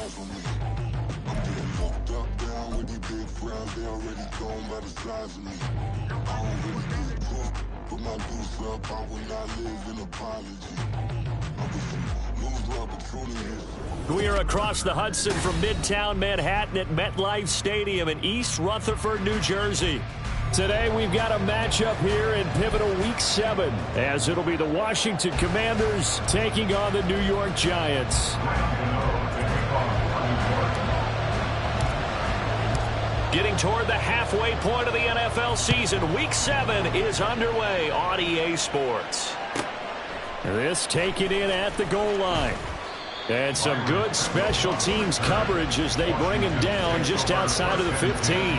eyes on me. I'm getting hooked up down with these big frowns, they already gone by the size of me. I don't really get drunk, put my goose up, I will not live in apology. I wish you lose the opportunity. We are across the Hudson from Midtown Manhattan at MetLife Stadium in East Rutherford, New Jersey. Today we've got a matchup here in pivotal Week 7, as it'll be the Washington Commanders taking on the New York Giants. Getting toward the halfway point of the NFL season, Week 7 is underway on EA Sports. This taken in at the goal line. And some good special teams coverage as they bring him down just outside of the 15.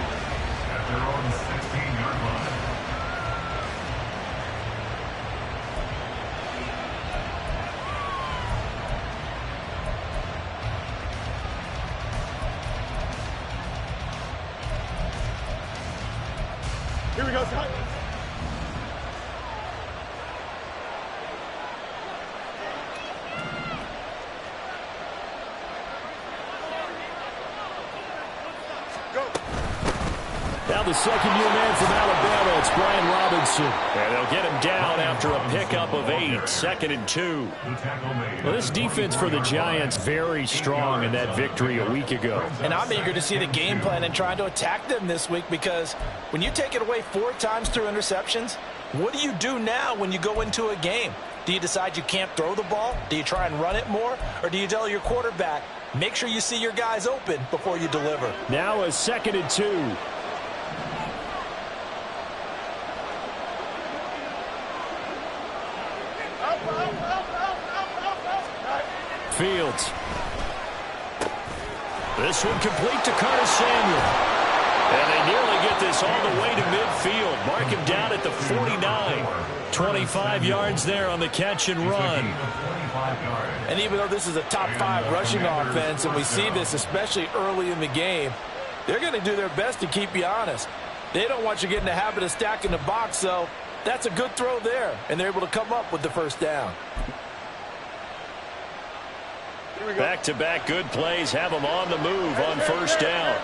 Here we go. Now the second-year man from Alabama, it's Brian Robinson. And they'll get him down after a pickup of 8, 2nd and 2. Well, this defense for the Giants very strong in that victory a week ago. And I'm eager to see the game plan and trying to attack them this week, because when you take it away 4 times through interceptions, what do you do now when you go into a game? Do you decide you can't throw the ball? Do you try and run it more? Or do you tell your quarterback, make sure you see your guys open before you deliver? Now a 2nd and 2. Fields. This one complete to Curtis Samuel. And they nearly get this all the way to midfield. Mark him down at the 49. 25 yards there on the catch and run. And even though this is a top 5 rushing offense, and we see this especially early in the game, they're going to do their best to keep you honest. They don't want you getting the habit of stacking the box, so that's a good throw there. And they're able to come up with the first down. Back-to-back good plays have them on the move on first down.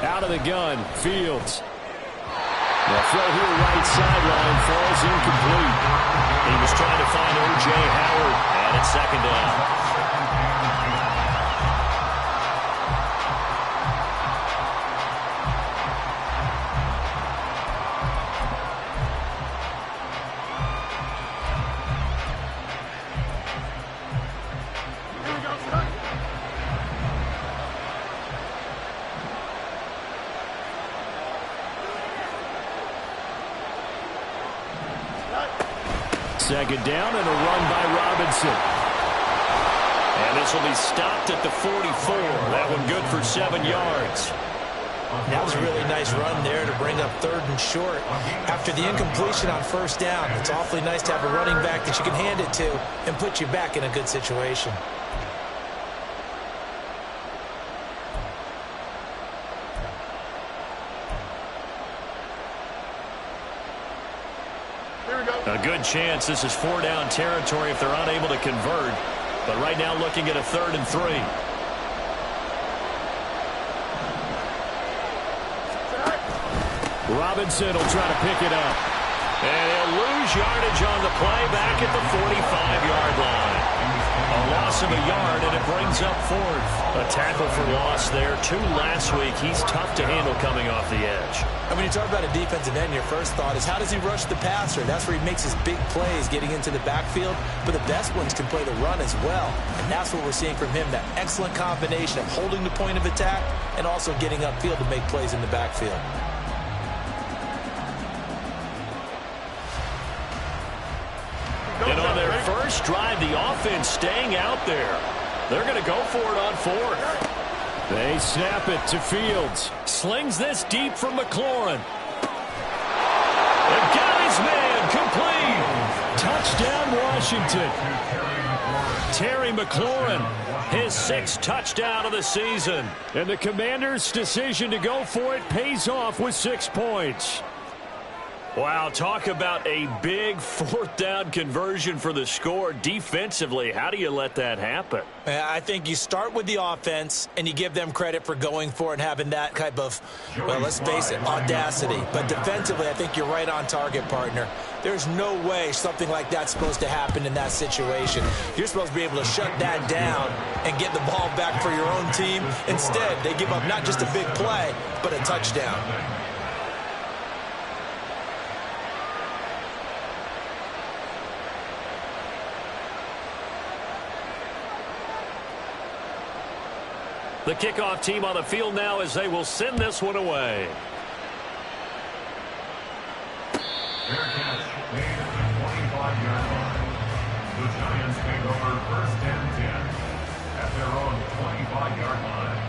Out of the gun, Fields. The throw here right sideline falls incomplete. He was trying to find O.J. Howard, and it's 2nd down. Second down and a run by Robinson. And this will be stopped at the 44. That one good for 7 yards. That was a really nice run there to bring up 3rd and short. After the incompletion on first down, it's awfully nice to have a running back that you can hand it to and put you back in a good situation. A good chance this is 4-down territory if they're unable to convert. But right now looking at a 3rd and 3. Robinson will try to pick it up. And he'll lose yardage on the play back at the 45-yard line. A loss of a yard, and it brings up 4th. A tackle for loss there. 2 last week. He's tough to handle coming off the edge. And when you talk about a defensive end, your first thought is, how does he rush the passer? That's where he makes his big plays getting into the backfield. But the best ones can play the run as well. And that's what we're seeing from him, that excellent combination of holding the point of attack and also getting upfield to make plays in the backfield. And on their first drive, the offense staying out there. They're going to go for it on 4th. They snap it to Fields. Slings this deep from McLaurin. And got his man complete. Touchdown, Washington. Terry McLaurin, his 6th touchdown of the season. And the Commanders' decision to go for it pays off with 6 points. Wow, talk about a big fourth down conversion for the score. Defensively, how do you let that happen? I think you start with the offense, and you give them credit for going for it and having that type of, well, let's face it, audacity. But defensively, I think you're right on target, partner. There's no way something like that's supposed to happen in that situation. You're supposed to be able to shut that down and get the ball back for your own team. Instead, they give up not just a big play, but a touchdown. The kickoff team on the field now as they will send this one away. Fair catch made at the 25-yard line. The Giants take over first and 10 at their own 25-yard line.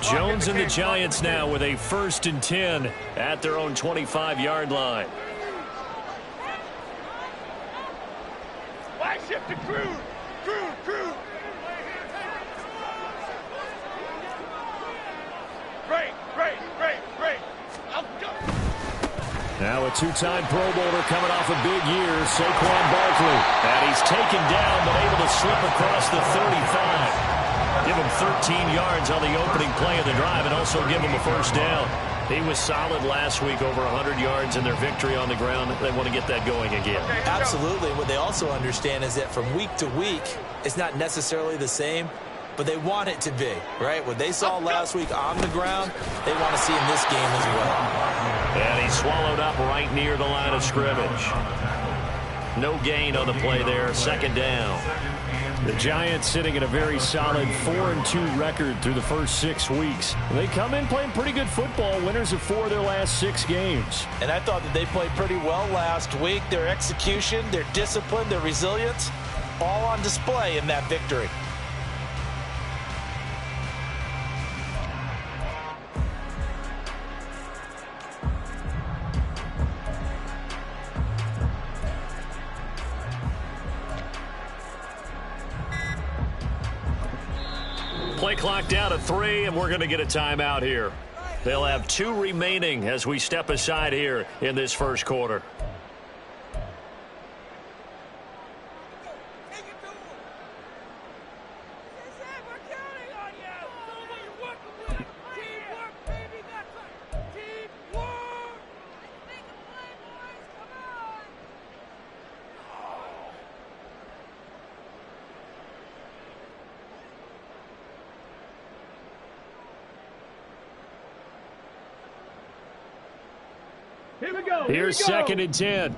Jones and the Giants now with a first and 10 at their own 25-yard line. Wide shift to Crew. Break. Now a two-time Pro Bowler coming off a big year, Saquon Barkley. And he's taken down but able to slip across the 35. Give him 13 yards on the opening play of the drive and also give him a first down. He was solid last week, over 100 yards in their victory on the ground. They want to get that going again. Absolutely. What they also understand is that from week to week, it's not necessarily the same, but they want it to be, right? What they saw last week on the ground, they want to see in this game as well. And he swallowed up right near the line of scrimmage. No gain on the play there, second down. The Giants sitting at a very solid 4-2 record through the first 6 weeks. They come in playing pretty good football, winners of 4 of their last 6 games. And I thought that they played pretty well last week. Their execution, their discipline, their resilience, all on display in that victory. Play clock down to 3, and we're going to get a timeout here. They'll have 2 remaining as we step aside here in this first quarter. Here's second and 10.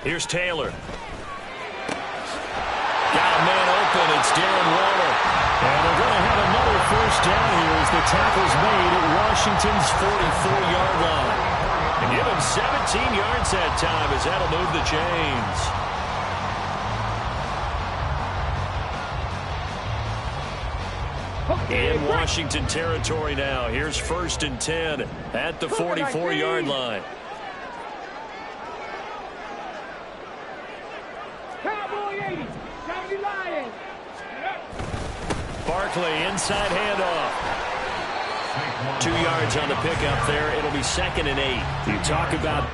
Here's Taylor. Got a man open. It's Darren Waller. And they're going to have another first down here as the tackle's made at Washington's 44-yard line. And give him 17 yards that time as that'll move the chains. In Washington territory now. Here's first and 10 at the 44-yard line. Cowboy 80. County Lions. Barkley inside handoff. 2 yards on the pickup there. It'll be second and 8. You talk about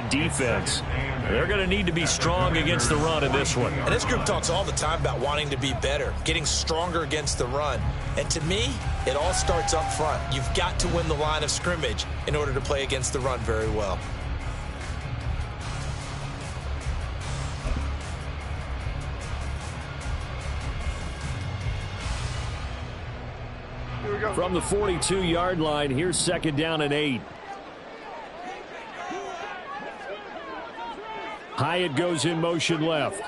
defense. They're going to need to be strong against the run in this one. And this group talks all the time about wanting to be better, getting stronger against the run. And to me, it all starts up front. You've got to win the line of scrimmage in order to play against the run very well. From the 42-yard line, here's 2nd down and 8. Hyatt goes in motion left.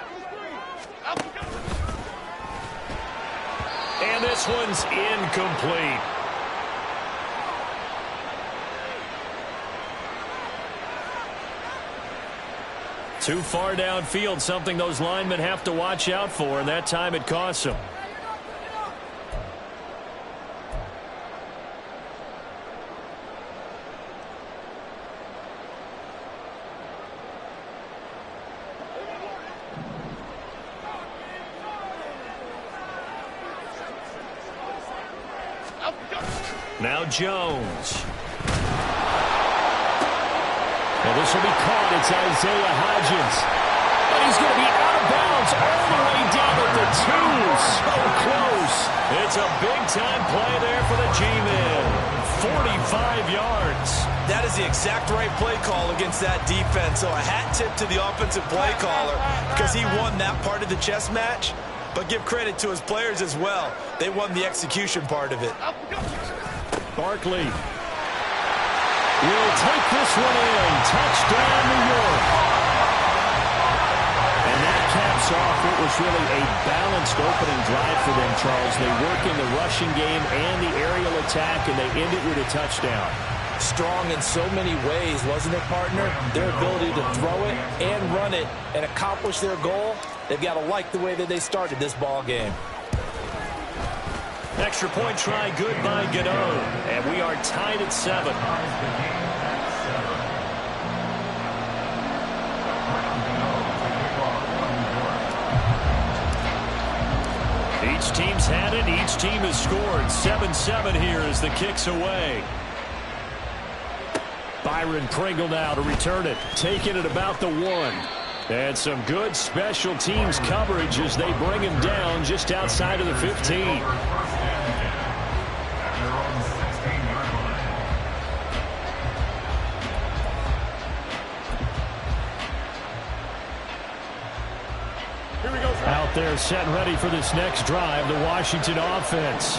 And this one's incomplete. Too far downfield, something those linemen have to watch out for, and that time it costs them. Now Jones. And this will be caught. It's Isaiah Hodgins. And he's going to be out of bounds all the way down at the 2. So close. It's a big-time play there for the G-Men. 45 yards. That is the exact right play call against that defense. So a hat tip to the offensive play caller because he won that part of the chess match. But give credit to his players as well. They won the execution part of it. Barkley will take this one in. Touchdown, New York. And that caps off what was really a balanced opening drive for them, Charles. They work in the rushing game and the aerial attack, and they end it with a touchdown. Strong in so many ways, wasn't it, partner? Their ability to throw it and run it and accomplish their goal, they've got to like the way that they started this ball game. Extra point try, good by Godot. And we are tied at 7. Each team's had it. Each team has scored. 7-7 here as the kick's away. Byron Pringle now to return it. Taking it about the 1. And some good special teams coverage as they bring him down just outside of the 15. Out there set and ready for this next drive, the Washington offense.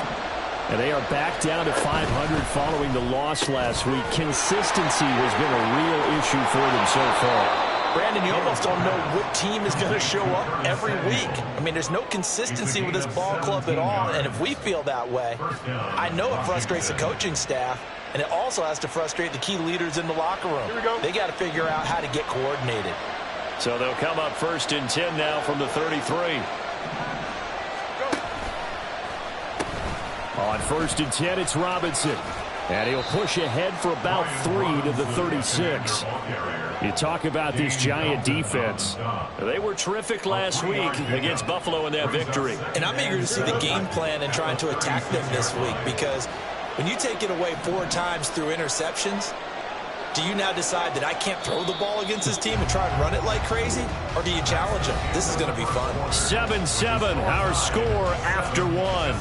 And they are back down to 500 following the loss last week. Consistency has been a real issue for them so far. Brandon, you almost don't know what team is going to show up every week. I mean, there's no consistency with this ball club at all, and if we feel that way, I know it frustrates the coaching staff, and it also has to frustrate the key leaders in the locker room. They got to figure out how to get coordinated. So they'll come up 1st and 10 now from the 33. On 1st and 10, it's Robinson. And he'll push ahead for about 3 to the 36. You talk about this Giant defense. They were terrific last week against Buffalo in that victory. And I'm eager to see the game plan and trying to attack them this week, because when you take it away 4 times through interceptions, do you now decide that I can't throw the ball against this team and try and run it like crazy? Or do you challenge them? This is going to be fun. 7-7, our score after 1.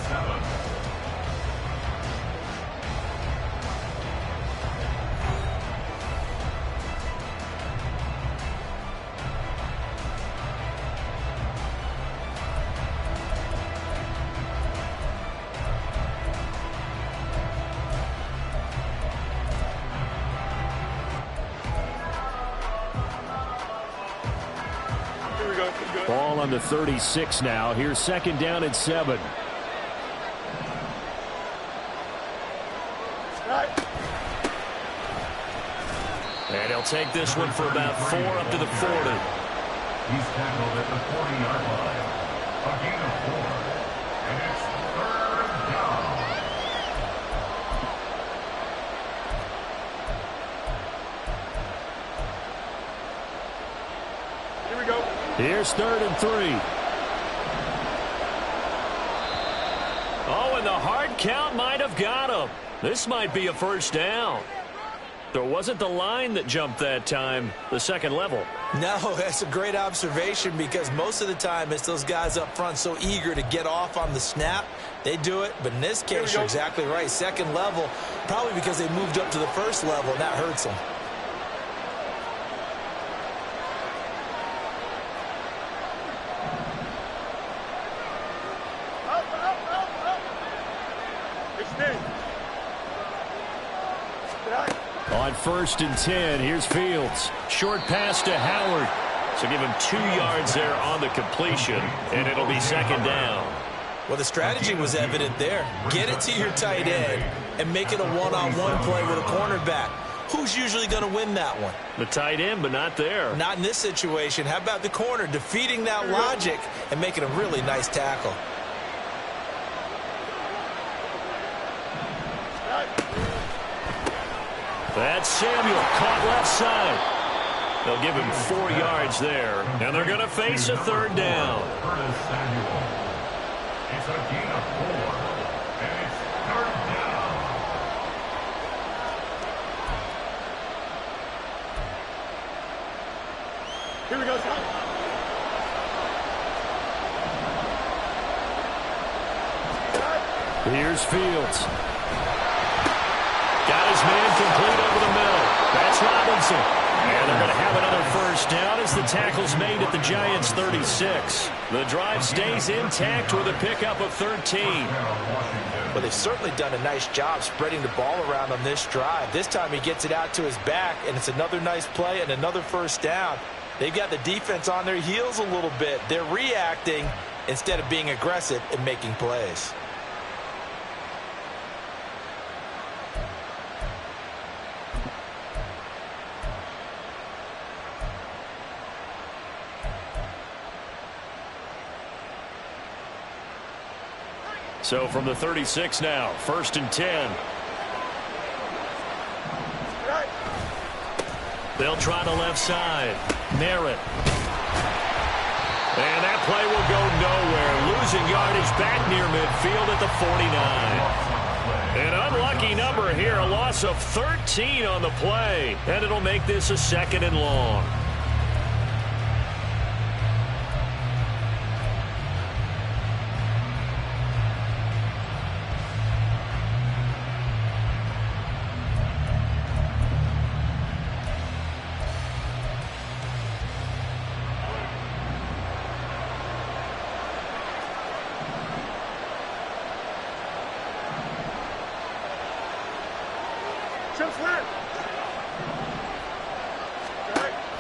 Ball on the 36 now. Here's 2nd down and 7. And he'll take this one for about 4 up to the 40. He's tackled at the 40-yard line. A gain of 4. And it's 3rd down. Here we go. Here's 3rd and 3. Oh, and the hard count might have got him. This might be a 1st down. There wasn't the line that jumped that time, the 2nd level. No, that's a great observation, because most of the time it's those guys up front so eager to get off on the snap. They do it, but in this case, you're exactly right. 2nd level, probably because they moved up to the 1st level, and that hurts them. It's me. On 1st and 10, here's Fields. Short pass to Howard. So give him 2 yards there on the completion, and it'll be 2nd down. Well, the strategy was evident there. Get it to your tight end and make it a one-on-one play with a cornerback. Who's usually going to win that one? The tight end, but not there. Not in this situation. How about the corner defeating that logic and making a really nice tackle? That's Samuel, caught left side. They'll give him 4 yards there, and they're going to face a 3rd down. Curtis Samuel. It's a gain of 4, and it's 3rd down. Here we go, son. Here's Fields. Got his man complete over the middle. That's Robinson. And they're going to have another 1st down as the tackle's made at the Giants' 36. The drive stays intact with a pickup of 13. Well, they've certainly done a nice job spreading the ball around on this drive. This time he gets it out to his back, and it's another nice play and another 1st down. They've got the defense on their heels a little bit. They're reacting instead of being aggressive and making plays. So from the 36 now, 1st and 10. They'll try the left side. Merritt. And that play will go nowhere. Losing yardage back near midfield at the 49. An unlucky number here. A loss of 13 on the play. And it'll make this a 2nd and long.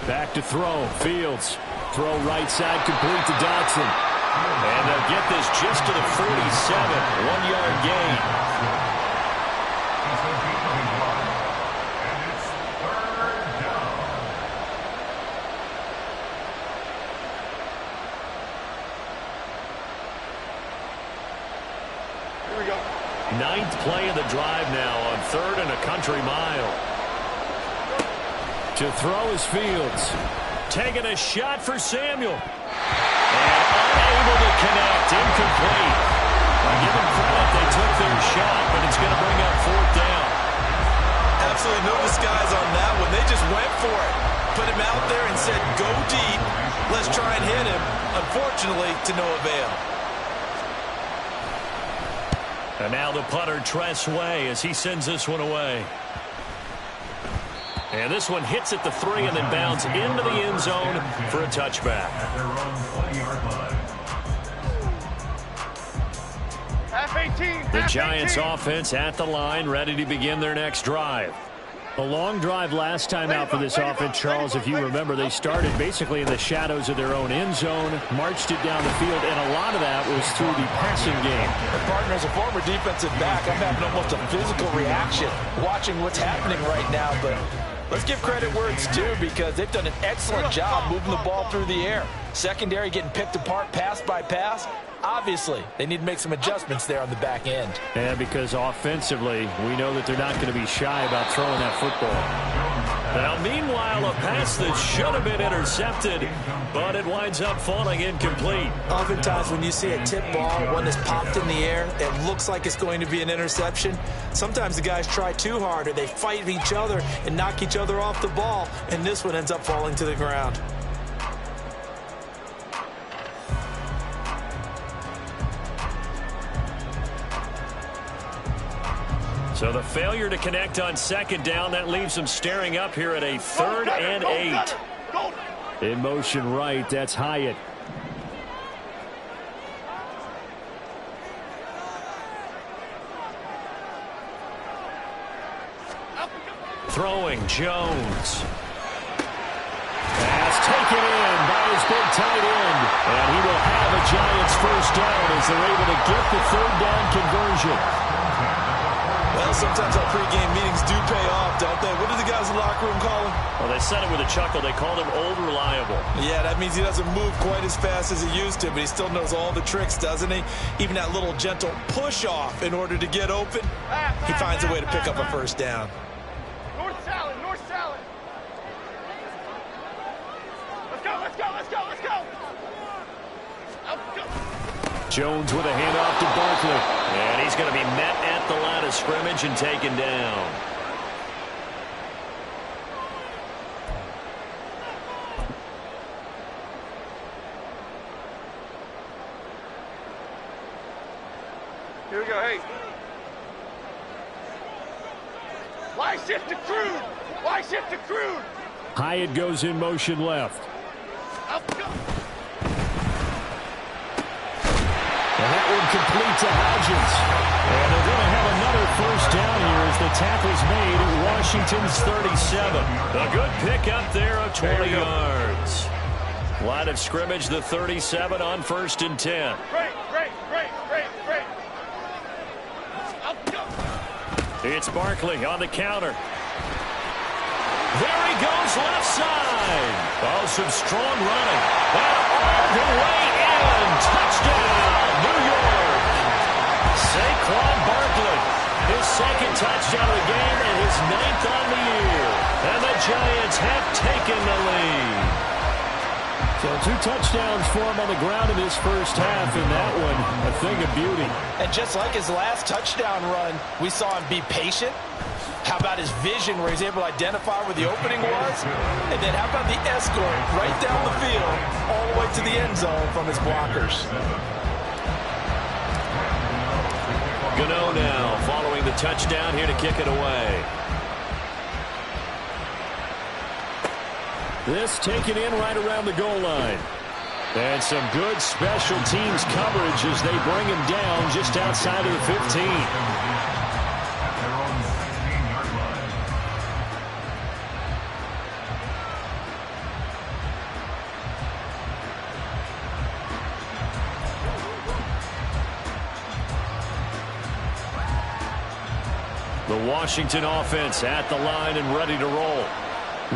Back to throw. Fields. Throw right side complete to Dodson. And they'll get this just to the 47. 1-yard gain. Here we go. 9th play of the drive now on 3rd and a country mile. To throw is Fields. Taking a shot for Samuel. And unable to connect. Incomplete. I give them credit. They took their shot, but it's going to bring up 4th down. Absolutely no disguise on that one. They just went for it. Put him out there and said, go deep. Let's try and hit him. Unfortunately, to no avail. And now the punter, Tress Way, as he sends this one away. And this one hits at the 3 and then bounds into the end zone for a touchback. At their own 20-yard line. Half 18. The half Giants 18. offense at the line, ready to begin their next drive. A long drive last time out for this offense, Charles. If you remember, they started basically in the shadows of their own end zone, marched it down the field, and a lot of that was through the passing game. Partner, as a former defensive back, I'm having almost a physical reaction watching what's happening right now, but let's give credit where it's due because they've done an excellent job moving the ball through the air. Secondary getting picked apart pass by pass. Obviously, they need to make some adjustments there on the back end. And because offensively, we know that they're not going to be shy about throwing that football. Now, meanwhile, a pass that should have been intercepted, but it winds up falling incomplete. Oftentimes, when you see a tip ball, one that's popped in the air, it looks like it's going to be an interception. Sometimes the guys try too hard, or they fight each other and knock each other off the ball, and this one ends up falling to the ground. So the failure to connect on 2nd down, that leaves them staring up here at a 3rd and 8. In motion right, that's Hyatt. Throwing Jones. Pass taken in by his big tight end. And he will have a Giants first down as they're able to get the third down conversion. Well, sometimes our pregame meetings do pay off, don't they? What do the guys in the locker room call him? Well, they said it with a chuckle. They called him Old Reliable. Yeah, that means he doesn't move quite as fast as he used to, but he still knows all the tricks, doesn't he? Even that little gentle push-off in order to get open. He finds a way to pick up a first down. North salad, north salad. Let's go, let's go, let's go, let's go. Let's go. Jones with a handoff to Barkley. And he's going to be met at the line of scrimmage and taken down. Here we go, hey. Why shift to crude? Why shift to crude? Hyatt goes in motion left. Let's go. And that one complete to Hodgins. And they're going to have another first down here as the tackle's made at Washington's 37. A good pickup there of 20 yards. Line of scrimmage, the 37 on 1st and 10. Great. Let's go. It's Barkley on the counter. There he goes left side. Oh, some strong running. And all the way in. Touchdown, New York. Saquon Barkley. His second touchdown of the game and his 9th on the year. And the Giants have taken the lead. So 2 touchdowns for him on the ground in his first half, and that one a thing of beauty. And just like his last touchdown run, we saw him be patient. How about his vision where he's able to identify where the opening was? And then how about the escort right down the field all the way to the end zone from his blockers? Gano now following the touchdown here to kick it away. This taken in right around the goal line. And some good special teams coverage as they bring him down just outside of the 15. The Washington offense at the line and ready to roll.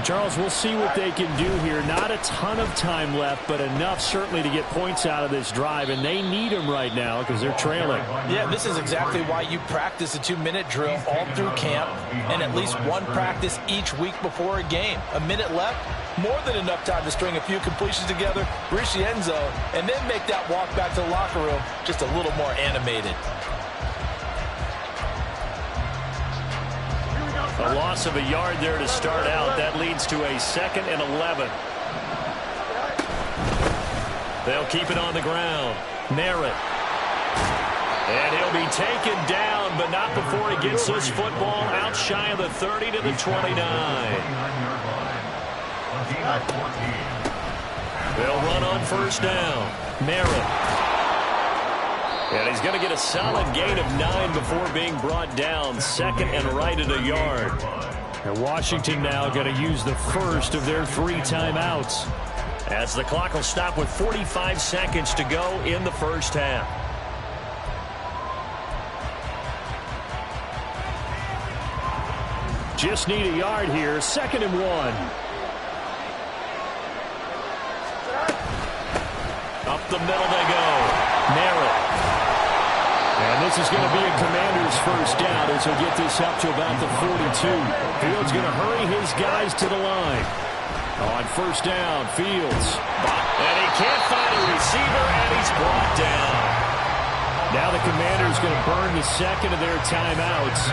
Charles, we'll see what they can do here. Not a ton of time left, but enough certainly to get points out of this drive, and they need them right now because they're trailing. Yeah, this is exactly why you practice a 2-minute drill all through camp and at least one practice each week before a game. A minute left, more than enough time to string a few completions together, reach the end zone, and then make that walk back to the locker room just a little more animated. A loss of a yard there to start out. That leads to a 2nd and 11. They'll keep it on the ground. Merritt. And he'll be taken down, but not before he gets this football out shy of the 30 to the 29. They'll run on first down. Merritt. And he's going to get a solid gain of 9 before being brought down. 2nd and right at a yard. And Washington now going to use the first of their 3 timeouts, as the clock will stop with 45 seconds to go in the first half. Just need a yard here. 2nd and 1. Up the middle they go. Merritt. And this is going to be a Commander's first down as he'll get this up to about the 42. Fields going to hurry his guys to the line. On first down, Fields. And he can't find a receiver, and he's brought down. Now the Commander's going to burn the 2nd of their timeouts.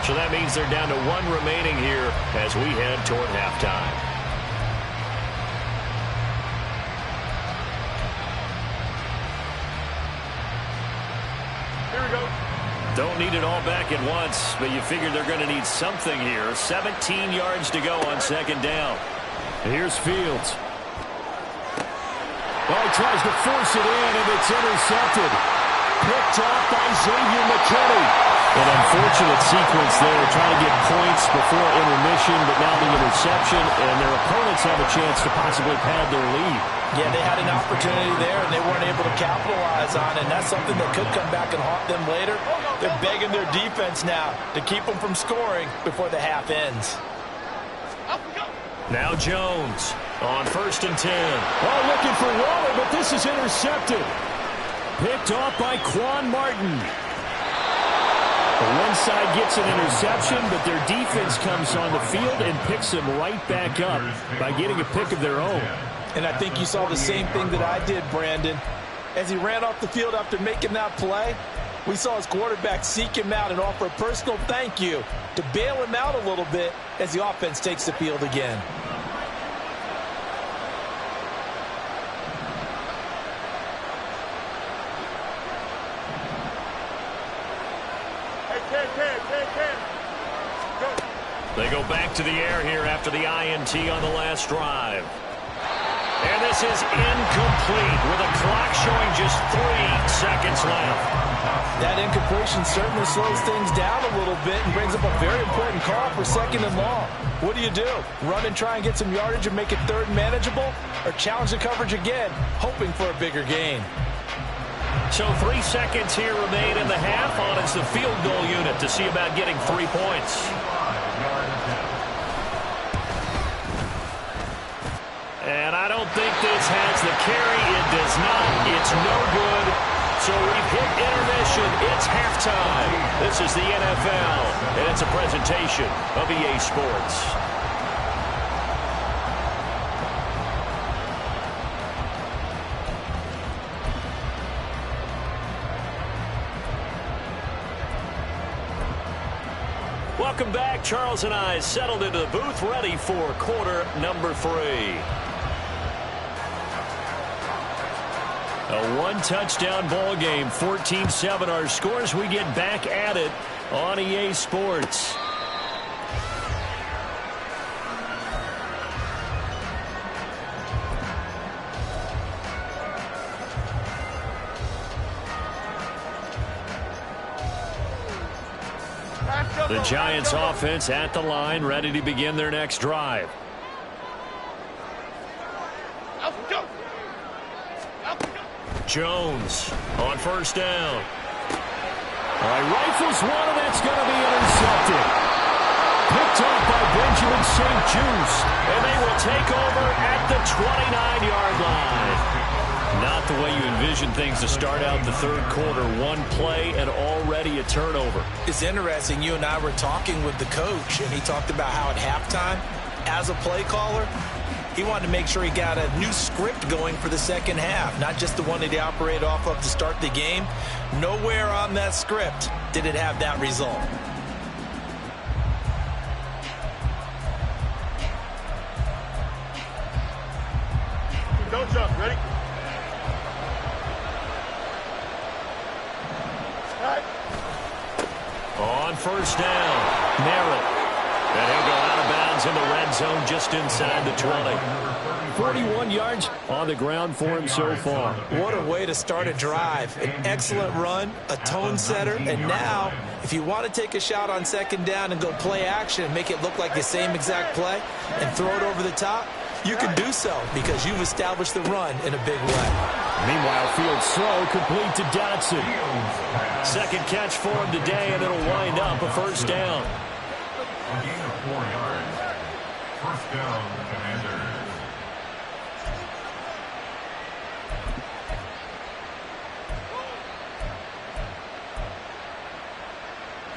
So that means they're down to 1 remaining here as we head toward halftime. Don't need it all back at once, but you figure they're going to need something here. 17 yards to go on 2nd down. Here's Fields. Oh, he tries to force it in, and it's intercepted. Picked off by Xavier McKinney. An unfortunate sequence there, trying to get points before intermission, but now the interception, and their opponents have a chance to possibly pad their lead. Yeah, they had an opportunity there, and they weren't able to capitalize on it, and that's something that could come back and haunt them later. They're begging their defense now to keep them from scoring before the half ends. Now Jones on 1st and 10. Oh, looking for Waller, but this is intercepted. Picked off by Quan Martin. The one side gets an interception, but their defense comes on the field and picks them right back up by getting a pick of their own. And I think you saw the same thing that I did, Brandon. As he ran off the field after making that play, we saw his quarterback seek him out and offer a personal thank you to bail him out a little bit as the offense takes the field again. They go back to the air here after the INT on the last drive. And this is incomplete with a clock showing just 3 seconds left. That incompletion certainly slows things down a little bit and brings up a very important call for 2nd and long. What do? Run and try and get some yardage and make it 3rd manageable? Or challenge the coverage again, hoping for a bigger gain? So 3 seconds here remain in the half on it's the field goal unit to see about getting 3 points. And I don't think this has the carry. It does not. It's no good. So we've hit intermission. It's halftime. This is the NFL, and it's a presentation of EA Sports. Welcome back. Charles and I settled into the booth, ready for quarter number 3. A one-touchdown ball game, 14-7 our scores. We get back at it on EA Sports. The Giants offense at the line, ready to begin their next drive. Jones on 1st down. All right, rifles one, and that's going to be intercepted. Picked off by Benjamin St-Juste, and they will take over at the 29-yard line. Not the way you envision things to start out the 3rd quarter. One play and already a turnover. It's interesting. You and I were talking with the coach, and he talked about how at halftime, as a play caller, he wanted to make sure he got a new script going for the 2nd half, not just the one that he operated off of to start the game. Nowhere on that script did it have that result. Don't jump. Ready? On 1st down, Merritt. And he'll go out of bounds in the red zone just inside the 20. 41 yards on the ground for him so far. What a way to start a drive. An excellent run, a tone setter, and now, if you want to take a shot on 2nd down and go play action and make it look like the same exact play and throw it over the top, you can do so because you've established the run in a big way. Meanwhile, field throw complete to Dotson. 2nd catch for him today, and it'll wind up a 1st down. A gain of 4 yards. 1st down, Commanders.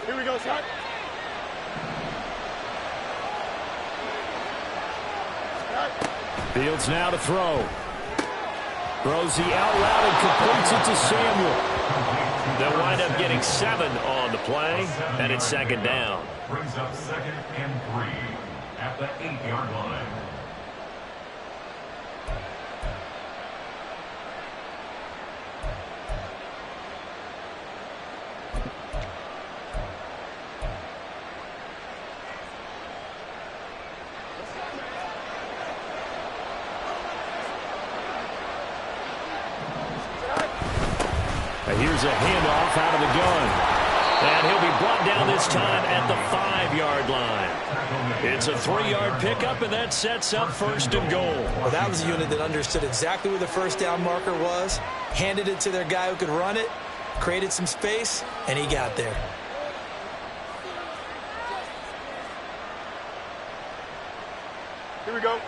Here we go, Scott. Fields now to throw. Throws the out route and completes it to Samuel. They'll wind up getting 7 on the play, and it's 2nd down. Brings up 2nd and 3 at the 8-yard line. Here's a handoff out of the gun. And he'll be brought down this time at the 5-yard line. It's a 3-yard pickup, and that sets up 1st and goal. Well, that was a unit that understood exactly where the first down marker was, handed it to their guy who could run it, created some space, and he got there. Here we go.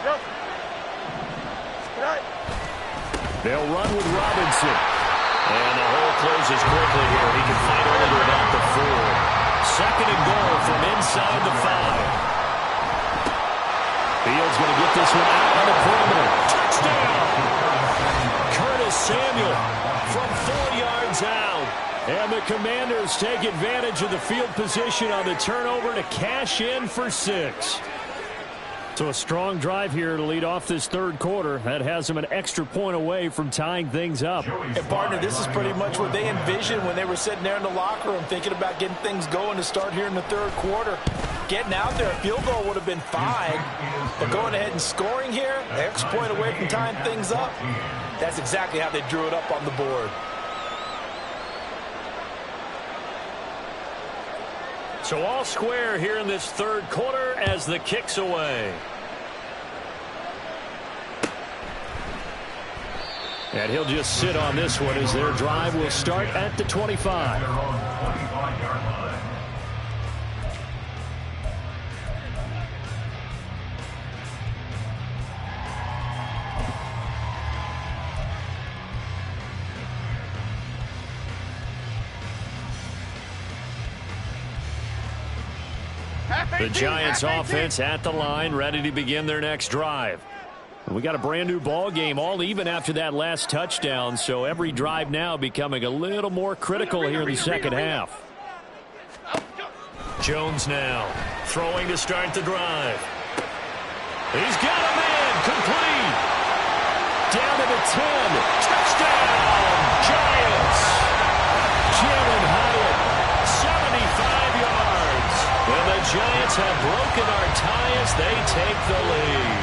Yep. They'll run with Robinson. And the hole closes quickly here. He can fight over to about the 4. 2nd and goal from inside the 5. Fields going to get this one out on the perimeter. Touchdown! Curtis Samuel from 4 yards out. And the Commanders take advantage of the field position on the turnover to cash in for 6. So a strong drive here to lead off this 3rd quarter. That has them an extra point away from tying things up. And, partner, this is pretty much what they envisioned when they were sitting there in the locker room thinking about getting things going to start here in the 3rd quarter. Getting out there, a field goal would have been fine. But going ahead and scoring here, an extra point away from tying things up, that's exactly how they drew it up on the board. So all square here in this 3rd quarter as the kick's away. And he'll just sit on this one as their drive will start at the 25. The Giants offense at the line, ready to begin their next drive. We got a brand new ball game, all even after that last touchdown, so every drive now becoming a little more critical here in the 2nd half. Jones now throwing to start the drive. He's got a man, complete. Down to the 10. Touchdown, Giants. Jalen Hyatt, 75 yards. And the Giants have broken our tie as they take the lead.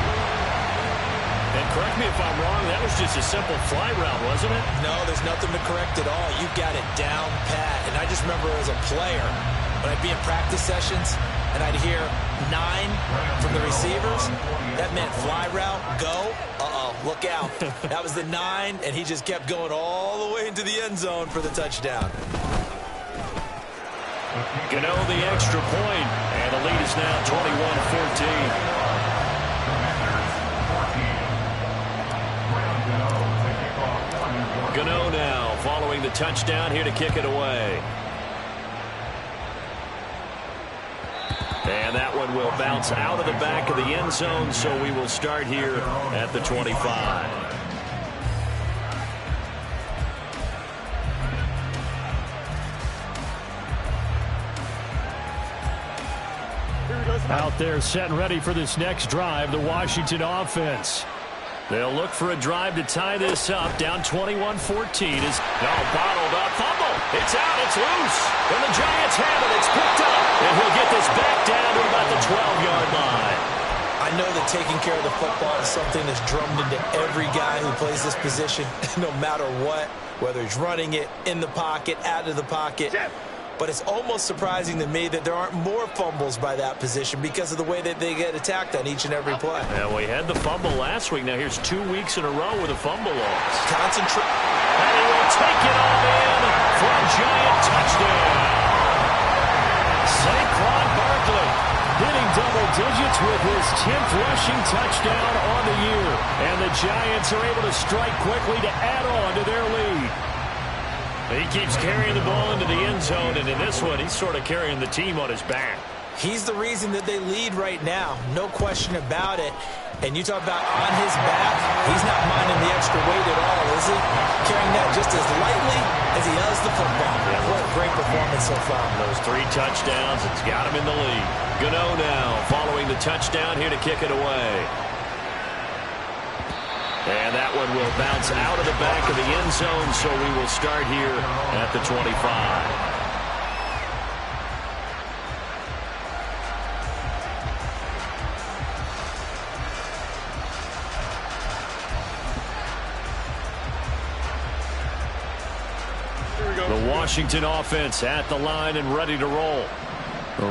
And correct me if I'm wrong, that was just a simple fly route, wasn't it? No, there's nothing to correct at all. You got it down pat. And I just remember as a player, when I'd be in practice sessions and I'd hear 9 from the receivers, that meant fly route, go. Look out. That was the 9, and he just kept going all the way into the end zone for the touchdown. Gano the extra point, and the lead is now 21-14. Gano now following the touchdown here to kick it away. And that one will bounce out of the back of the end zone, so we will start here at the 25. Out there set and ready for this next drive, the Washington offense. They'll look for a drive to tie this up. Down 21-14 is bottled up. Fumble. It's out. It's loose. And the Giants have it. It's picked up. And he'll get this back down to about the 12-yard line. I know that taking care of the football is something that's drummed into every guy who plays this position, no matter what, whether he's running it, in the pocket, out of the pocket. But it's almost surprising to me that there aren't more fumbles by that position because of the way that they get attacked on each and every play. Yeah, we had the fumble last week. Now here's 2 weeks in a row with a fumble loss. Concentrate. And he will take it all in for a Giant touchdown. Saquon Barkley hitting double digits with his 10th rushing touchdown on the year. And the Giants are able to strike quickly to add on to their lead. He keeps carrying the ball into the end zone, and in this one, he's sort of carrying the team on his back. He's the reason that they lead right now, no question about it. And you talk about on his back, he's not minding the extra weight at all, is he? Carrying that just as lightly as he does the football. Yeah, what a great performance so far. Those 3 touchdowns, it's got him in the lead. Gano now following the touchdown here to kick it away. And that one will bounce out of the back of the end zone, so we will start here at the 25. Washington offense at the line and ready to roll.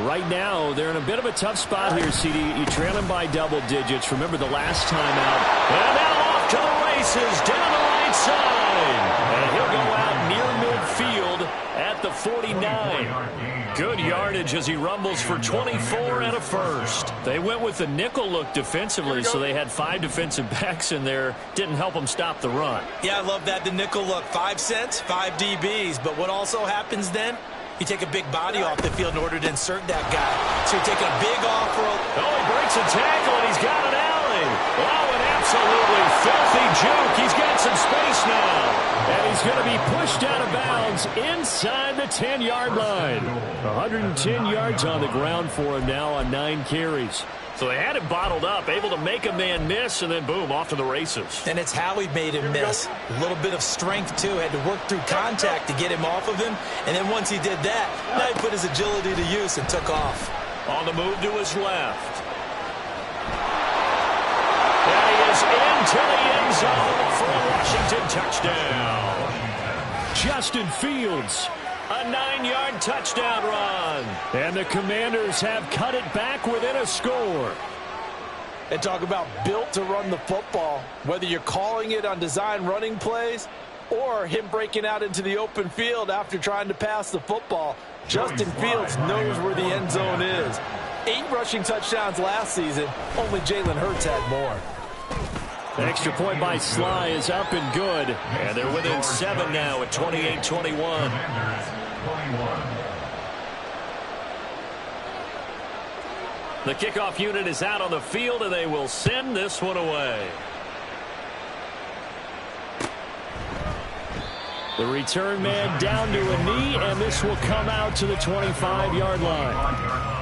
Right now, they're in a bit of a tough spot here, CD. You trail them by double digits. Remember the last time out. And now off to the races, down the right side. And he'll go out near midfield at the 49. Good yardage as he rumbles for 24 and a first. They went with the nickel look defensively, so they had 5 defensive backs in there. Didn't help them stop the run. Yeah, I love that, the nickel look. 5 cents, 5 DBs. But what also happens then? You take a big body off the field in order to insert that guy. So you're taking a big offer. Oh, he breaks a tackle, and he's got an alley. Oh, an absolutely filthy juke. He's got some space now. And he's going to be pushed out of bounds inside the 10-yard line. 110 yards on the ground for him now on 9 carries. So they had it bottled up, able to make a man miss, and then, boom, off to the races. And it's how he made him miss. A little bit of strength, too. Had to work through contact to get him off of him. And then once he did that, now he put his agility to use and took off. On the move to his left. And he is into the end zone for a Washington touchdown. Justin Fields. A 9-yard touchdown run. And the Commanders have cut it back within a score. And talk about built to run the football. Whether you're calling it on design running plays or him breaking out into the open field after trying to pass the football, Justin Fields knows where the end zone is. 8 rushing touchdowns last season. Only Jalen Hurts had more. The extra point by Sly is up and good. And they're within 7 now at 28-21. The kickoff unit is out on the field, and they will send this one away. The return man down to a knee, and this will come out to the 25-yard line.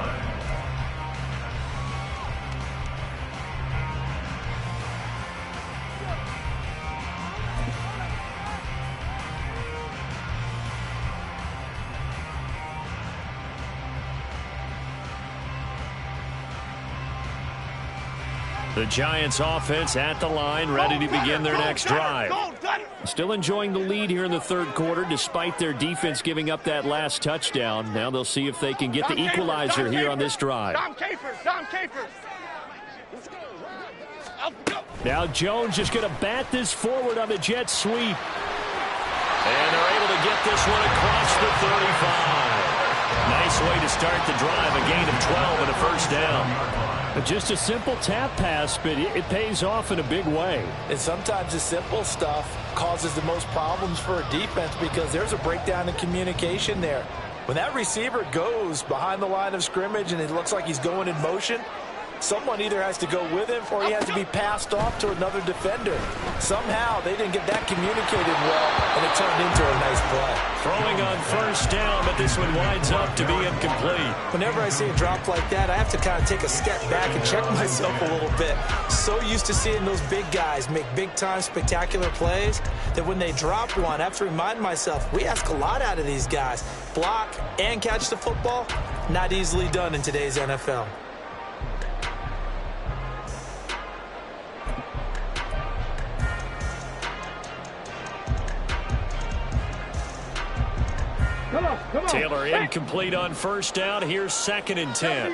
The Giants offense at the line, ready to begin their next drive. Still enjoying the lead here in the third quarter, despite their defense giving up that last touchdown. Now they'll see if they can get the equalizer here on this drive. Now Jones just going to bat this forward on the jet sweep. And they're able to get this one across the 35. Nice way to start the drive, a gain of 12 and a first down. Just a simple tap pass, but it pays off in a big way. And sometimes the simple stuff causes the most problems for a defense because there's a breakdown in communication there. When that receiver goes behind the line of scrimmage and it looks like he's going in motion, someone either has to go with him or he has to be passed off to another defender. Somehow they didn't get that communicated well, and it turned into a nice play. Throwing on first down, but this one winds up to be incomplete. Whenever I see a drop like that, I have to kind of take a step back and check myself a little bit. So used to seeing those big guys make big-time spectacular plays that when they drop one, I have to remind myself, we ask a lot out of these guys. Block and catch the football, not easily done in today's NFL. Taylor incomplete on first down. Here's 2nd and 10.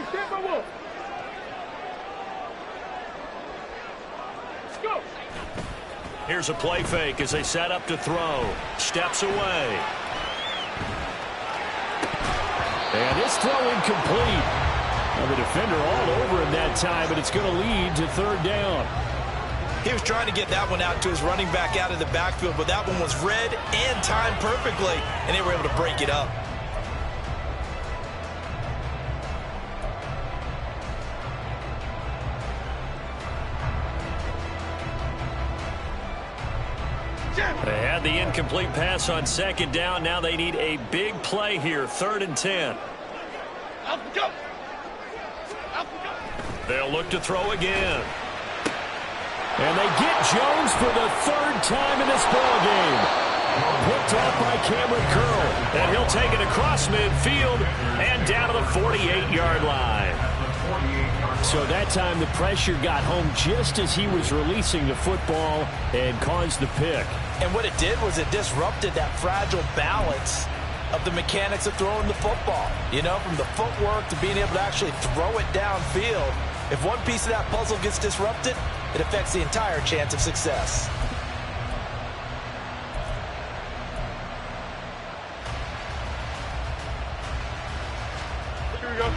Here's a play fake as they set up to throw. Steps away. And this throw incomplete. Well, the defender all over him that time, but it's going to lead to 3rd down. He was trying to get that one out to his running back out of the backfield, but that one was read and timed perfectly, and they were able to break it up. They had the incomplete pass on 2nd down. Now they need a big play here, 3rd and 10. They'll look to throw again. And they get Jones for the 3rd time in this ballgame. Picked off by Cameron Curl. And he'll take it across midfield and down to the 48-yard line. So that time the pressure got home just as he was releasing the football and caused the pick. And what it did was it disrupted that fragile balance of the mechanics of throwing the football. You know, from the footwork to being able to actually throw it downfield. If one piece of that puzzle gets disrupted, it affects the entire chance of success. Here we go.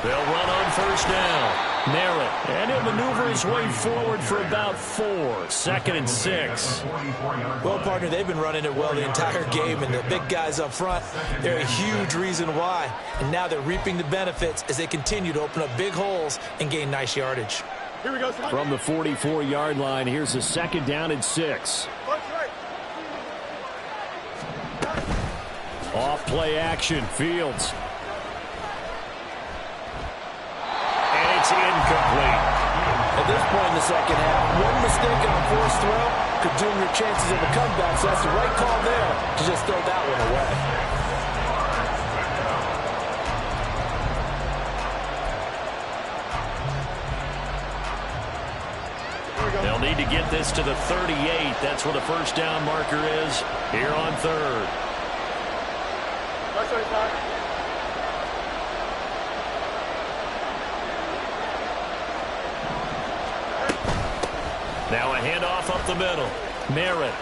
They'll run on first down. Merritt, and he'll maneuver his way forward for about 4. 2nd and 6. Well, partner, they've been running it well the entire game, and the big guys up front, they're a huge reason why. And now they're reaping the benefits as they continue to open up big holes and gain nice yardage. Here we go. From the 44-yard line, here's a 2nd down and 6. Off play action, Fields. And it's incomplete. At this point in the second half, one mistake on a forced throw could doom your chances of a comeback, so that's the right call there to just throw that one away. They'll need to get this to the 38. That's where the first down marker is here on 3rd. Now a handoff up the middle. Merritt.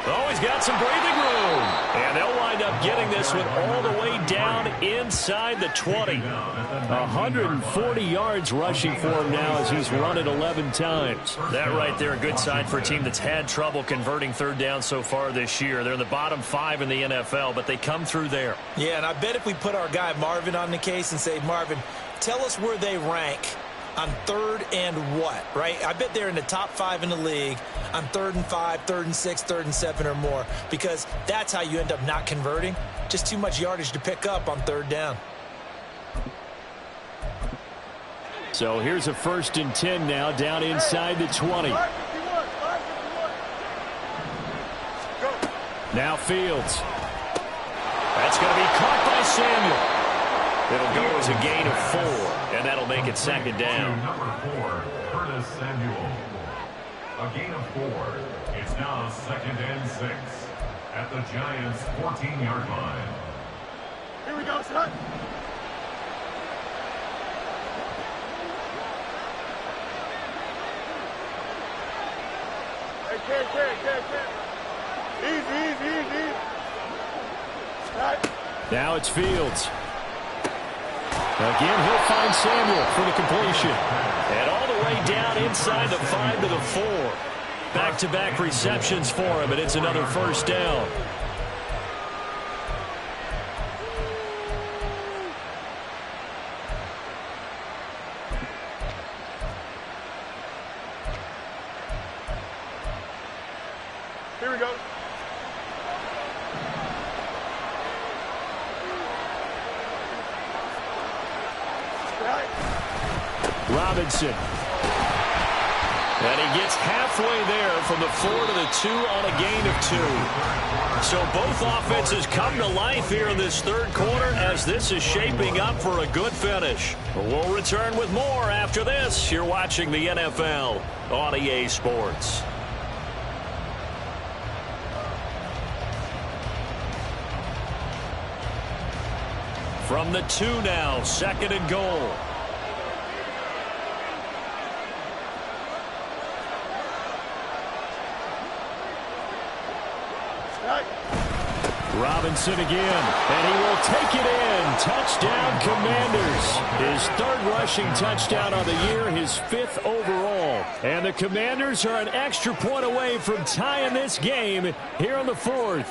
Oh, he's got some breathing room. And they'll wind up getting this one all the way down inside the 20. 140 yards rushing for him now as he's run it 11 times. That right there, a good sign for a team that's had trouble converting 3rd down so far this year. They're in the bottom 5 in the NFL, but they come through there. Yeah, and I bet if we put our guy Marvin on the case and say, Marvin, tell us where they rank on 3rd and what, right? I bet they're in the top 5 in the league on 3rd and 5, 3rd and 6, 3rd and 7 or more, because that's how you end up not converting. Just too much yardage to pick up on 3rd down. So here's a 1st and 10 now down inside the 20. Now Fields. That's going to be caught by Samuel. It'll go as a gain of 4, and that'll make it 2nd down. Number 4, Curtis Samuel. A gain of 4. It's now 2nd and 6 at the Giants' 14-yard line. Here we go, son. Hey, kid. Easy. Right. Now it's Fields. Again, he'll find Samuel for the completion. And all the way down inside the 5 to the 4. Back-to-back receptions for him, and it's another first down. Here we go. Robinson. And he gets halfway there from the 4 to the 2 on a gain of 2. So both offenses come to life here in this 3rd quarter as this is shaping up for a good finish. We'll return with more after this. You're watching the NFL on EA Sports. From the 2 now, 2nd and goal. Robinson again, and he will take it in. Touchdown, Commanders. His 3rd rushing touchdown on the year, his 5th overall. And the Commanders are an extra point away from tying this game here on the 4th.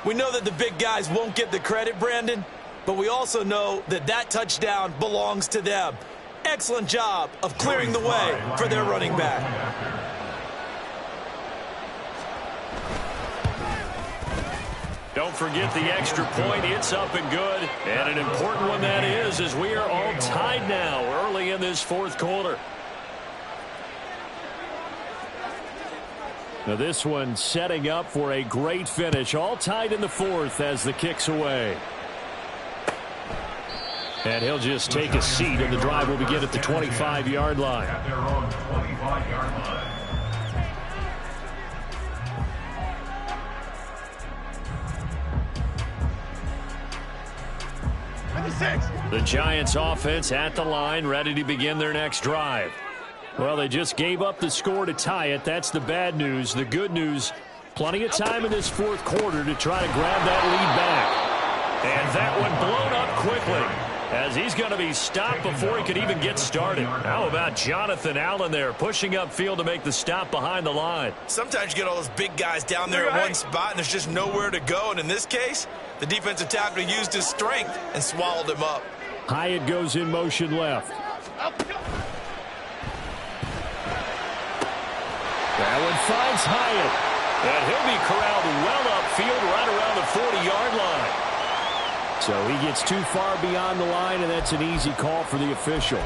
We know that the big guys won't get the credit, Brandon, but we also know that that touchdown belongs to them. Excellent job of clearing the way for their running back. Don't forget the extra point. It's up and good. And an important one that is, as we are all tied now early in this 4th quarter. Now this one setting up for a great finish. All tied in the 4th as the kick's away. And he'll just take a seat, and the drive will begin at the 25-yard line. At their own 25-yard line. The Giants offense at the line, ready to begin their next drive. Well, they just gave up the score to tie it. That's the bad news. The good news, plenty of time in this fourth quarter to try to grab that lead back. And that one blown up quickly, as he's going to be stopped before he could even get started. How about Jonathan Allen there, pushing upfield to make the stop behind the line? Sometimes you get all those big guys down there at one spot, and there's just nowhere to go. And in this case, the defensive tackle used his strength and swallowed him up. Hyatt goes in motion left. That one finds Hyatt. And he'll be corralled well upfield right around the 40-yard line. So he gets too far beyond the line, and that's an easy call for the official.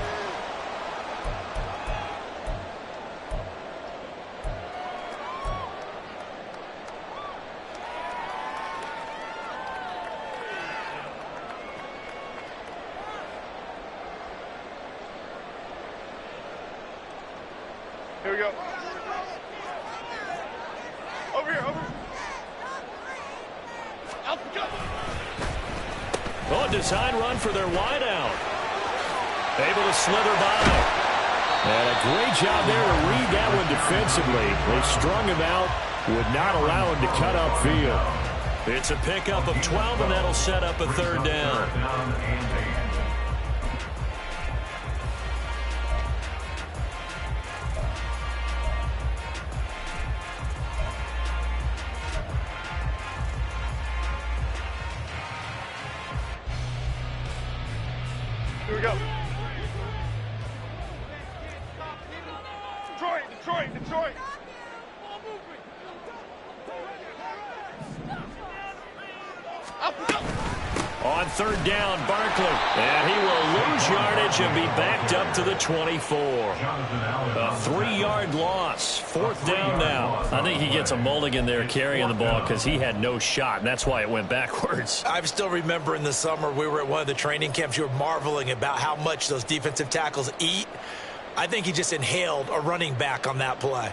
Here we go. Over here, over. Out the cut. Oh, design run for their wideout. Able to slither by. And a great job there to read that one defensively. They strung him out, would not allow him to cut upfield. It's a pickup of 12, and that'll set up a third down. Here we go. Detroit, Detroit, Detroit. On third down, Barkley. And he will lose yardage and be backed up to the 24. A 3-yard loss. Fourth down now. I think he gets a mulligan there carrying the ball because he had no shot, and that's why it went backwards. I still remember in the summer we were at one of the training camps. You were marveling about how much those defensive tackles eat. I think he just inhaled a running back on that play.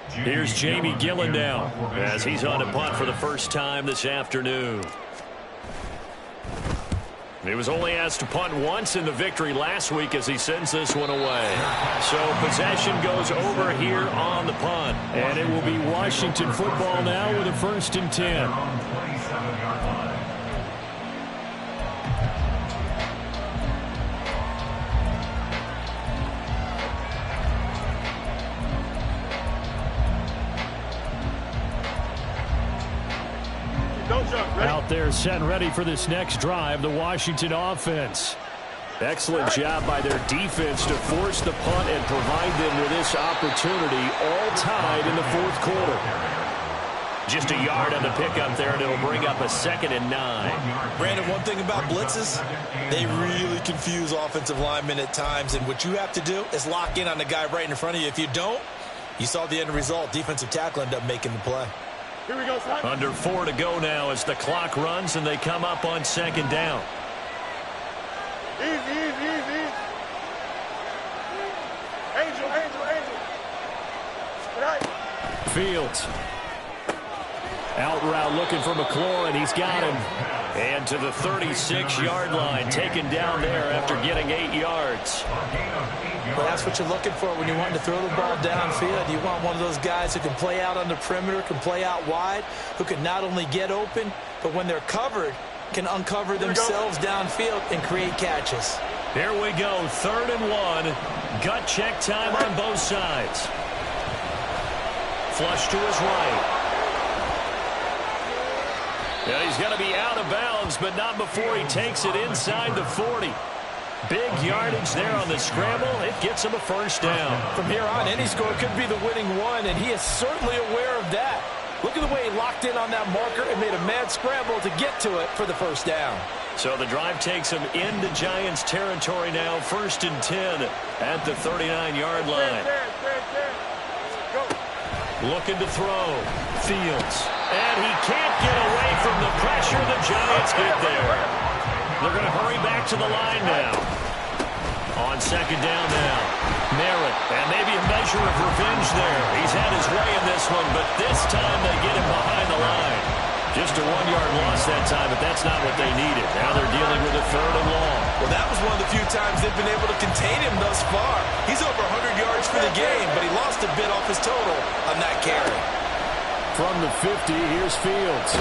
Here's Jamie Gillen now as he's on a punt for the first time this afternoon. He was only asked to punt once in the victory last week as he sends this one away. So possession goes over here on the punt. And it will be Washington football now with a 1st and 10. Out there set and ready for this next drive, the Washington offense. Excellent job by their defense to force the punt and provide them with this opportunity, all tied in the fourth quarter. Just a yard on the pickup there, and it'll bring up a 2nd and 9. Brandon, one thing about blitzes, they really confuse offensive linemen at times, and what you have to do is lock in on the guy right in front of you. If you don't, you saw the end result. Defensive tackle ended up making the play. Here we go, son. Under 4 to go now as the clock runs and they come up on 2nd down. Easy, easy, easy. Angel, Angel, Angel. Good night. Fields. Out route looking for McLaurin. He's got him. And to the 36-yard line, taken down there after getting 8 yards. Well, that's what you're looking for when you want to throw the ball downfield. You want one of those guys who can play out on the perimeter, can play out wide, who can not only get open, but when they're covered, can uncover themselves downfield and create catches. Here we go, 3rd and 1. Gut check time on both sides. Flush to his right. Yeah, he's going to be out of bounds, but not before he takes it inside the 40. Big yardage there on the scramble. It gets him a 1st down. From here on, any score could be the winning one, and he is certainly aware of that. Look at the way he locked in on that marker and made a mad scramble to get to it for the 1st down. So the drive takes him into Giants territory now. 1st and 10 at the 39-yard line. Looking to throw. Fields. And he can't get away from the pressure. The Giants get there. They're going to hurry back to the line now. On second down now. Merritt, and maybe a measure of revenge there. He's had his way in this one, but this time they get him behind the line. Just a 1-yard loss that time, but that's not what they needed. Now they're dealing with a 3rd and long. Well, that was one of the few times they've been able to contain him thus far. He's over 100 yards for the game, but he lost a bit off his total on that carry. From the 50, here's Fields.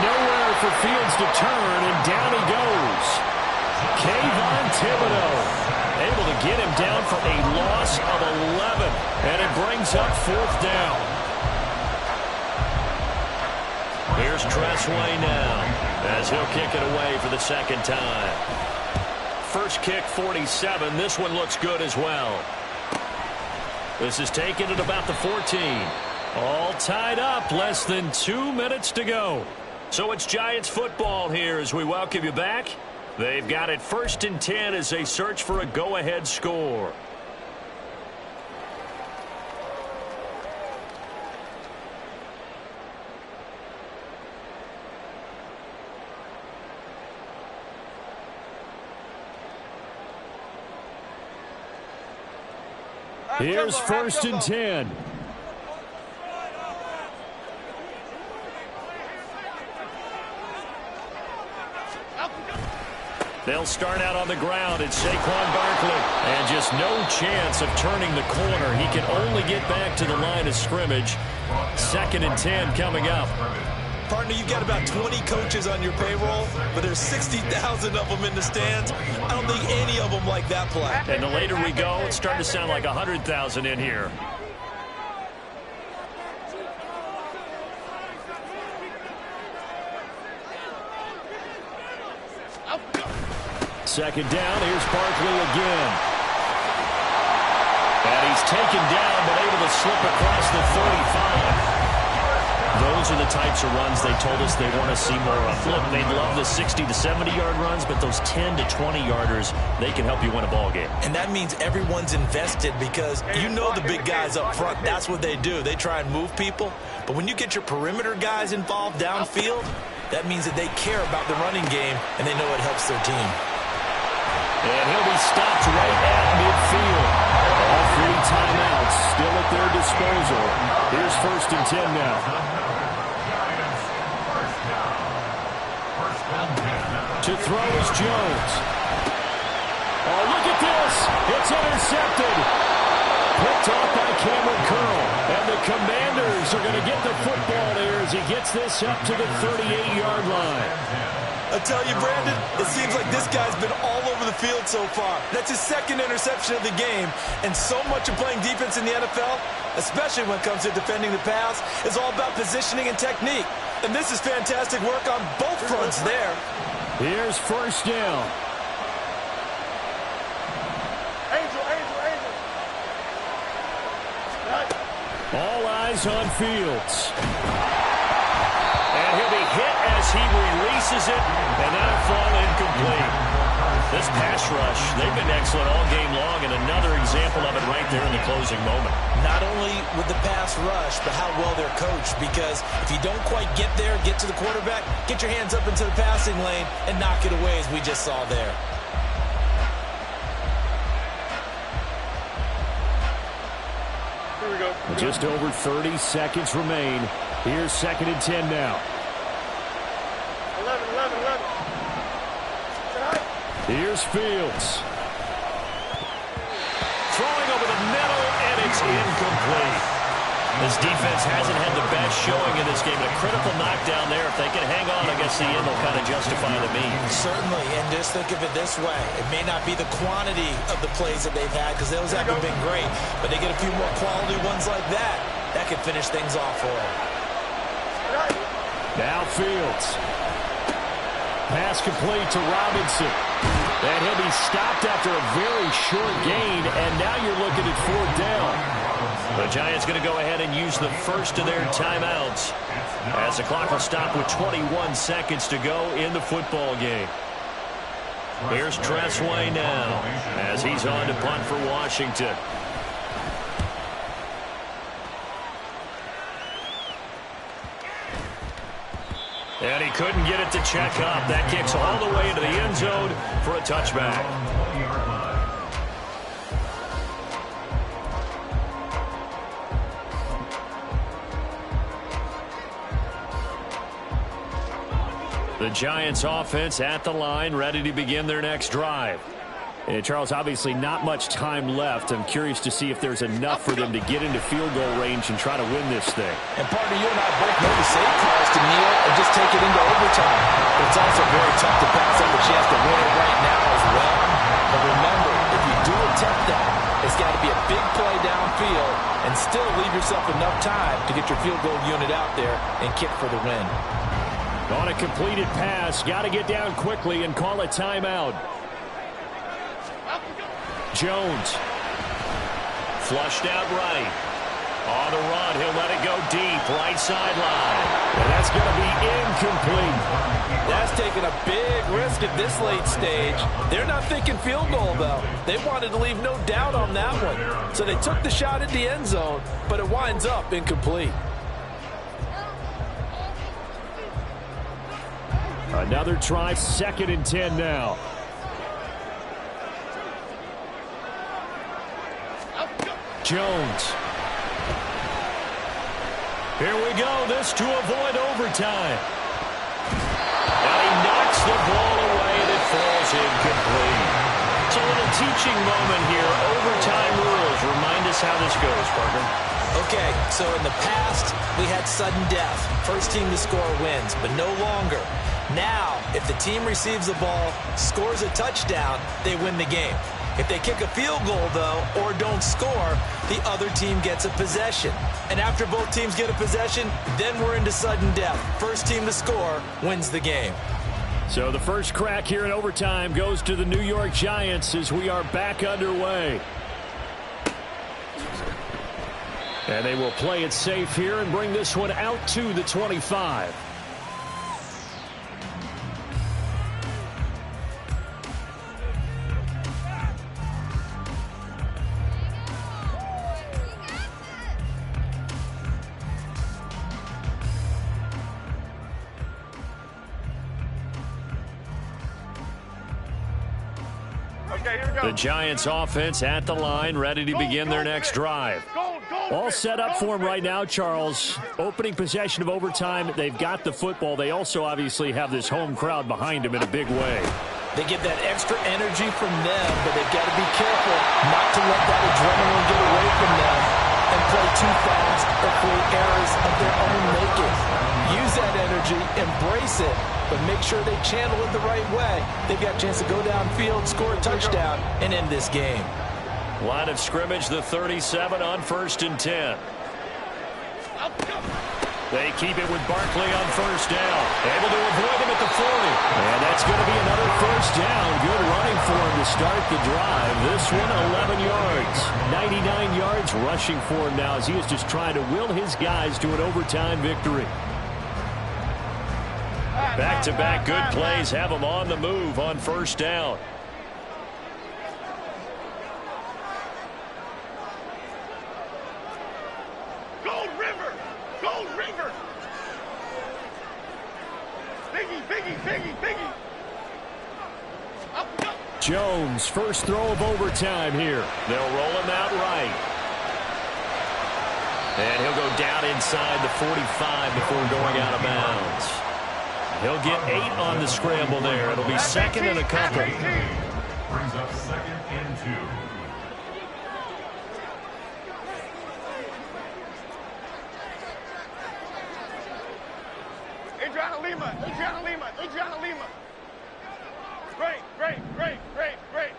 Nowhere for Fields to turn, and down he goes. Kayvon Thibodeau able to get him down for a loss of 11, and it brings up 4th down. Here's Tressway now, as he'll kick it away for the 2nd time. First kick, 47. This one looks good as well. This is taken at about the 14. All tied up, less than 2 minutes to go. So it's Giants football here as we welcome you back. They've got it 1st and 10 as they search for a go-ahead score. Here's 1st and 10. They'll start out on the ground. It's Saquon Barkley. And just no chance of turning the corner. He can only get back to the line of scrimmage. 2nd and 10 coming up. Partner, you've got about 20 coaches on your payroll, but there's 60,000 of them in the stands. I don't think any of them like that play. And the later we go, it's starting to sound like 100,000 in here. Second down, here's Barkley again. And he's taken down, but able to slip across the 35. Those are the types of runs they told us they want to see more of. Look, they love the 60 to 70-yard runs, but those 10 to 20-yarders, they can help you win a ball game. And that means everyone's invested because you know the big guys up front, that's what they do. They try and move people. But when you get your perimeter guys involved downfield, that means that they care about the running game, and they know it helps their team. And he'll be stopped right at midfield. All 3 timeouts still at their disposal. Here's 1st and 10 now. To throw is Jones. Oh, look at this. It's intercepted. Picked off by Cameron Curl. And the Commanders are going to get the football there as he gets this up to the 38-yard line. I tell you, Brandon, it seems like this guy's been all over the field so far. That's his 2nd interception of the game. And so much of playing defense in the NFL, especially when it comes to defending the pass, is all about positioning and technique. And this is fantastic work on both fronts there. Here's 1st down. All eyes on Fields. And he'll be hit as he releases it, and that'll fall incomplete. This pass rush, they've been excellent all game long, and another example of it right there in the closing moment. Not only with the pass rush, but how well they're coached, because if you don't quite get there, get to the quarterback, get your hands up into the passing lane and knock it away as we just saw there. Here we go. Just over 30 seconds remain. Here's 2nd and 10 now. 11. Here's Fields. Throwing over the middle, and it's incomplete. This defense hasn't had the best showing in this game. A critical knockdown there. If they can hang on, I guess the end will kind of justify the means. Certainly, and just think of it this way. It may not be the quantity of the plays that they've had, because those haven't been great, but they get a few more quality ones like that. That could finish things off for them. Now Fields. Pass complete to Robinson. And he'll be stopped after a very short gain, and now you're looking at 4th down. The Giants going to go ahead and use the first of their timeouts as the clock will stop with 21 seconds to go in the football game. Here's Tressway now as he's on to punt for Washington. And he couldn't get it to check up. That kicks all the way into the end zone for a touchback. The Giants offense at the line, ready to begin their next drive. And Charles, obviously not much time left. I'm curious to see if there's enough for them to get into field goal range and try to win this thing. And partner, you and I both know the save calls to kneel and just take it into overtime. But it's also very tough to pass up a chance to win it right now as well. But remember, if you do attempt that, it's got to be a big play downfield and still leave yourself enough time to get your field goal unit out there and kick for the win. On a completed pass, got to get down quickly and call a timeout. Jones. Flushed out right. On the run, he'll let it go deep, right sideline. And that's going to be incomplete. That's taking a big risk at this late stage. They're not thinking field goal, though. They wanted to leave no doubt on that one. So they took the shot at the end zone, but it winds up incomplete. Another try, 2nd and 10 now. Jones. Here we go. This to avoid overtime. Now he knocks the ball away and it falls incomplete. It's a little teaching moment here. Overtime rules. Remind us how this goes, Parker. Okay, so in the past, we had sudden death. First team to score wins, but no longer. Now, if the team receives the ball, scores a touchdown, they win the game. If they kick a field goal, though, or don't score, the other team gets a possession. And after both teams get a possession, then we're into sudden death. First team to score wins the game. So the first crack here in overtime goes to the New York Giants as we are back underway. And they will play it safe here and bring this one out to the 25. The Giants offense at the line, ready to begin their next drive. All set up for them right now, Charles. Opening possession of overtime, they've got the football. They also obviously have this home crowd behind them in a big way. They get that extra energy from them, but they've got to be careful not to let that adrenaline get away from them and play too fast or create errors of their own making. Use that energy, embrace it, but make sure they channel it the right way. They've got a chance to go downfield, score a touchdown, and end this game. Line of scrimmage, the 37 on 1st and 10. They keep it with Barkley on 1st down. Able to avoid him at the 40. And that's going to be another 1st down. Good running for him to start the drive. This one, 11 yards. 99 yards rushing for him now as he is just trying to will his guys to an overtime victory. Back-to-back good plays have them on the move on 1st down. Gold River! Gold River! Biggie, Biggie, Biggie, Biggie! Up, up! Jones, first throw of overtime here. They'll roll him out right. And he'll go down inside the 45 before going out of bounds. He'll get 8 on the scramble there. It'll be 2nd and a couple. Brings up 2nd and 2. Adriana Lima, Adriana Lima, Adriana Lima. Great, great, great, great, great.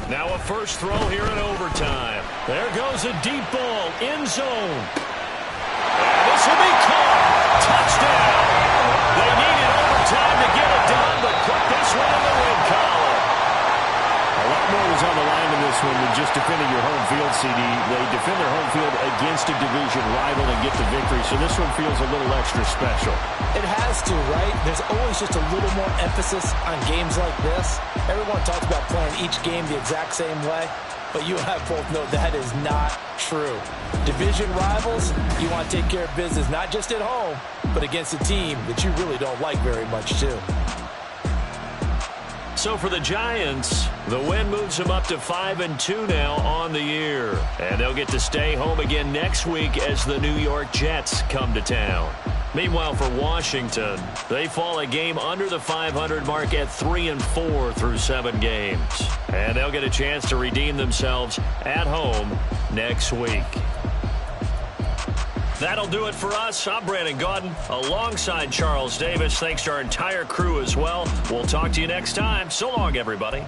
Now a first throw here in overtime. There goes a deep ball, end zone. And this will be caught. Touchdown. They needed overtime to get it done, but put this one in the win column. A lot more was on the line in this one than just defending your home field, CD. They defend their home field against a division rival and get the victory, so this one feels a little extra special. It has to, right? There's always just a little more emphasis on games like this. Everyone talks about playing each game the exact same way, but you and I both know that is not true. Division rivals, you want to take care of business not just at home, but against a team that you really don't like very much, too. So for the Giants, the win moves them up to 5-2 now on the year. And they'll get to stay home again next week as the New York Jets come to town. Meanwhile, for Washington, they fall a game under the 500 mark at 3-4 through 7 games. And they'll get a chance to redeem themselves at home next week. That'll do it for us. I'm Brandon Gaudin alongside Charles Davis. Thanks to our entire crew as well. We'll talk to you next time. So long, everybody.